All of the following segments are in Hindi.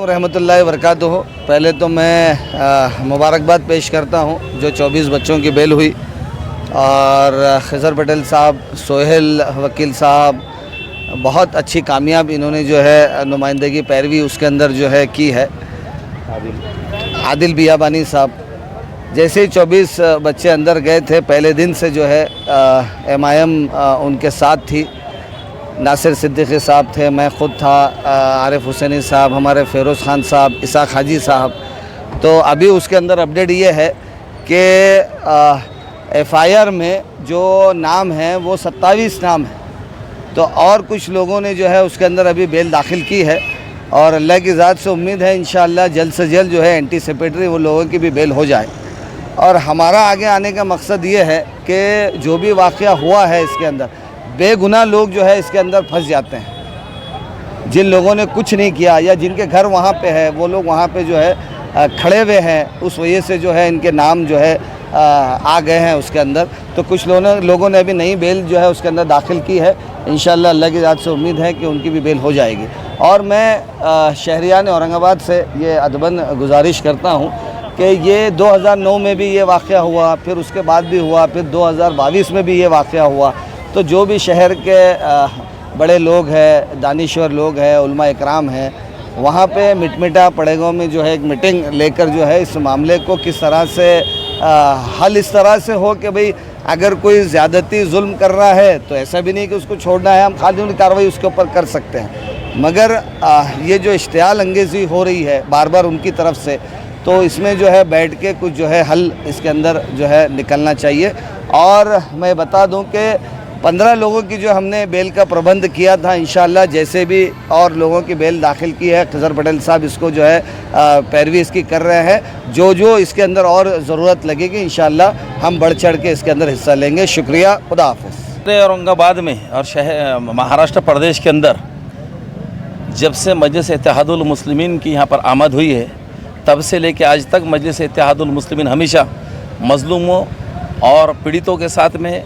रहमतुल्लाहि व बरकातुहू। पहले तो मैं मुबारकबाद पेश करता हूँ जो 24 बच्चों की बेल हुई, और खिज़र पटेल साहब, सोहेल वकील साहब, बहुत अच्छी कामयाब इन्होंने जो है नुमाइंदगी पैरवी उसके अंदर जो है की है। आदिल बियाबानी साहब, जैसे ही 24 बच्चे अंदर गए थे पहले दिन से जो है MIM उनके साथ थी। नासिर सिद्दीकी साहब थे, मैं ख़ुद था, आरिफ हुसैनी साहब, हमारे फ़िरोज़ ख़ान साहब, इसाक हाजी साहब। तो अभी उसके अंदर अपडेट ये है कि FIR में जो नाम है वो 27 नाम है। तो और कुछ लोगों ने जो है उसके अंदर अभी बेल दाखिल की है, और अल्लाह की ज़ात से उम्मीद है इंशाअल्लाह जल्द से जल्द जो है एंटीसिपेटरी वो लोगों की भी बेल हो जाए। और हमारा आगे आने का मकसद ये है कि जो भी वाक़या हुआ है इसके अंदर बेगुनाह लोग जो है इसके अंदर फंस जाते हैं। जिन लोगों ने कुछ नहीं किया या जिनके घर वहाँ पे है वो लोग वहाँ पे जो है खड़े हुए हैं, उस वजह से जो है इनके नाम जो है आ गए हैं उसके अंदर। तो कुछ लोगों ने अभी नई बेल जो है उसके अंदर दाखिल की है। इंशाअल्लाह अल्लाह की ज़ात से उम्मीद है कि उनकी भी बेल हो जाएगी। और मैं शहरियान औरंगाबाद से ये अदबन गुजारिश करता हूँ कि ये 2009 में भी ये वाक़या हुआ, फिर उसके बाद भी हुआ, फिर 2022 में भी ये वाक़या हुआ। तो जो भी शहर के बड़े लोग हैं, दानिश्वर लोग हैं, उलमा इकराम हैं, वहाँ पे मिटमिटा पड़ेगांव में जो है एक मीटिंग लेकर जो है इस मामले को किस तरह से हल इस तरह से हो कि भाई अगर कोई ज़्यादती जुल्म कर रहा है तो ऐसा भी नहीं कि उसको छोड़ना है, हम कानूनी कार्रवाई उसके ऊपर कर सकते हैं। मगर ये जो इश्तियाल अंगेज़ी हो रही है बार बार उनकी तरफ से, तो इसमें जो है बैठ के कुछ जो है हल इसके अंदर जो है निकलना चाहिए। और मैं बता दूं कि 15 लोगों की जो हमने बेल का प्रबंध किया था, इंशाअल्लाह जैसे भी और लोगों की बेल दाखिल की है, खिज़र पटेल साहब इसको जो है पैरवी इसकी कर रहे हैं। जो इसके अंदर और ज़रूरत लगेगी इंशाअल्लाह हम बढ़ चढ़ के इसके अंदर हिस्सा लेंगे। शुक्रिया, खुदा हाफ़िज़। औरंगाबाद में और शहर महाराष्ट्र प्रदेश के अंदर जब से मजलिस इत्तेहादुल मुस्लिमीन की यहाँ पर आमद हुई है, तब से लेकर आज तक मजलिस इत्तेहादुल मुस्लिमीन हमेशा मज़लूमों और पीड़ितों के साथ में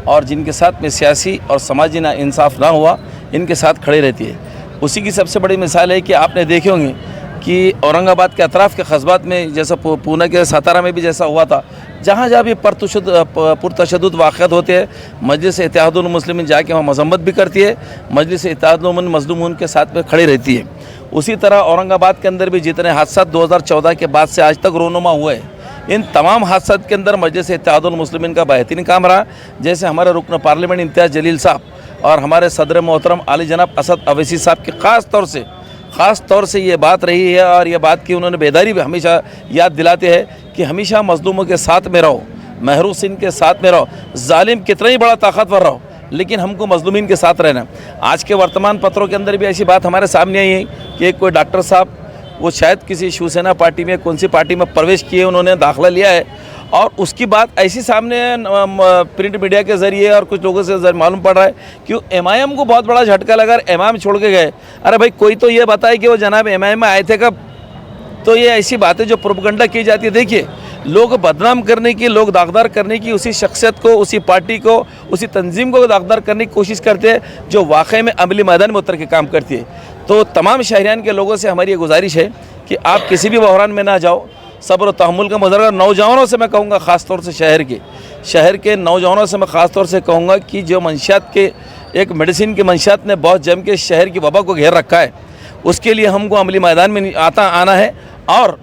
और जिनके साथ में सियासी और समाजी ना इंसाफ ना हुआ, इनके साथ खड़े रहती है। उसी की सबसे बड़ी मिसाल है कि आपने देखे होंगे कि औरंगाबाद के अतराफ़ के कस्बात में, जैसा पुणे के सतारा में भी जैसा हुआ था, जहाँ जहाँ भी पुरतशद्दुद वाक़यात होते हैं, मजलिस इत्तेहादुल मुस्लिमीन जाके वहाँ मज़म्मत भी करती है, मजलिस इत्तेहादुल मज़लूमून के साथ में खड़ी रहती है। उसी तरह औरंगाबाद के अंदर भी जितने हादसा 2014 के बाद से आज तक रोनुमा हुए, इन तमाम हादसा के अंदर मजलिस इत्तेहादुल मुस्लिमीन का बेहतरीन काम रहा। जैसे हमारे रुकन पार्लियामेंट इम्तियाज़ जलील साहब और हमारे सदर मोहतरम आली जनाब असद अवैसी साहब की ख़ास तौर से ये बात रही है, और ये बात की उन्होंने बेदारी भी हमेशा याद दिलाते हैं कि हमेशा मज़लूमों के साथ में रहो, महरूसिन के साथ में रहो, जालिम कितना ही बड़ा ताकतवर रहो, लेकिन हमको मज़लूमीन के साथ रहना। आज के वर्तमान पत्रों के अंदर भी ऐसी बात हमारे सामने आई है कि एक कोई डॉक्टर साहब, वो शायद किसी शिवसेना पार्टी में, कौन सी पार्टी में प्रवेश किए, उन्होंने दाखिला लिया है, और उसकी बात ऐसी सामने प्रिंट मीडिया के ज़रिए और कुछ लोगों से मालूम पड़ रहा है कि MIM को बहुत बड़ा झटका लगा, MIM छोड़ के गए। अरे भाई, कोई तो ये बताए कि वो जनाब MIM में आए थे कब? तो ये ऐसी बातें जो प्रोपगंडा की जाती है, देखिए लोग बदनाम करने की, लोग दागदार करने की, उसी शख्सियत को, उसी पार्टी को, उसी तंजीम को दागदार करने की कोशिश करते हैं जो वाकई में अमली मैदान में उतर के काम करती है। तो तमाम शहरियान के लोगों से हमारी ये गुजारिश है कि आप किसी भी बहरान में ना जाओ, सब्र और तहम्मुल का मुज़ाहरा। नौजवानों से मैं कहूँगा, ख़ास तौर से शहर के नौजवानों से मैं ख़ास तौर से कहूँगा कि जो मंशियात के एक मेडिसिन की मंशियात ने बहुत जम के शहर की वबा को घेर रखा है, उसके लिए हमको अमली मैदान में आना है। और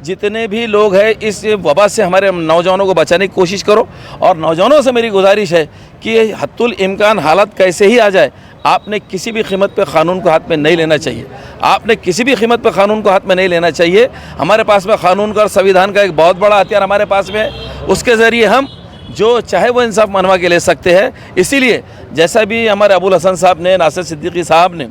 जितने भी लोग हैं इस वबा से हमारे नौजवानों को बचाने की कोशिश करो। और नौजवानों से मेरी गुजारिश है कि हद्दुल इम्कान हालत कैसे ही आ जाए, आपने किसी भी कीमत पे क़ानून को हाथ में नहीं लेना चाहिए। आपने किसी भी कीमत पे क़ानून को हाथ में नहीं लेना चाहिए। हमारे पास में क़ानून का और संविधान का एक बहुत बड़ा हथियार हमारे पास में, उसके ज़रिए हम जो चाहे वो इंसाफ मनवा के ले सकते हैं। इसीलिए जैसा भी हमारे अबुल हसन साहब ने, नासिर सिद्दीकी साहब ने,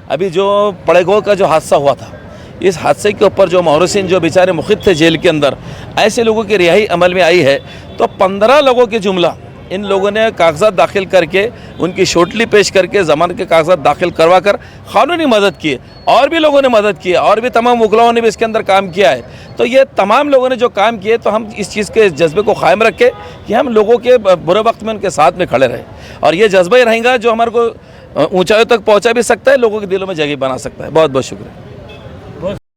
अभी जो पड़ेगांव का जो हादसा हुआ था, इस हादसे के ऊपर जो महरूसिन जो बेचारे मुखिद थे जेल के अंदर, ऐसे लोगों की रिहाई अमल में आई है। तो 15 लोगों के जुमला इन लोगों ने कागजात दाखिल करके, उनकी शोटली पेश करके, ज़मानत के कागजात दाखिल करवा कर क़ानूनी मदद की है। और भी लोगों ने मदद की है, और भी तमाम वकलाओं ने भी इसके अंदर काम किया है। तो ये तमाम लोगों ने जो काम किए, तो हम इस चीज़ के जज्बे को कायम रखें कि हम लोगों के बुरे वक्त में उनके साथ में खड़े रहें, और ये जज्बा ही रहेगा जो हमारे को ऊंचाइयों तक पहुंचा भी सकता है, लोगों के दिलों में जगह बना सकता है। बहुत बहुत शुक्रिया।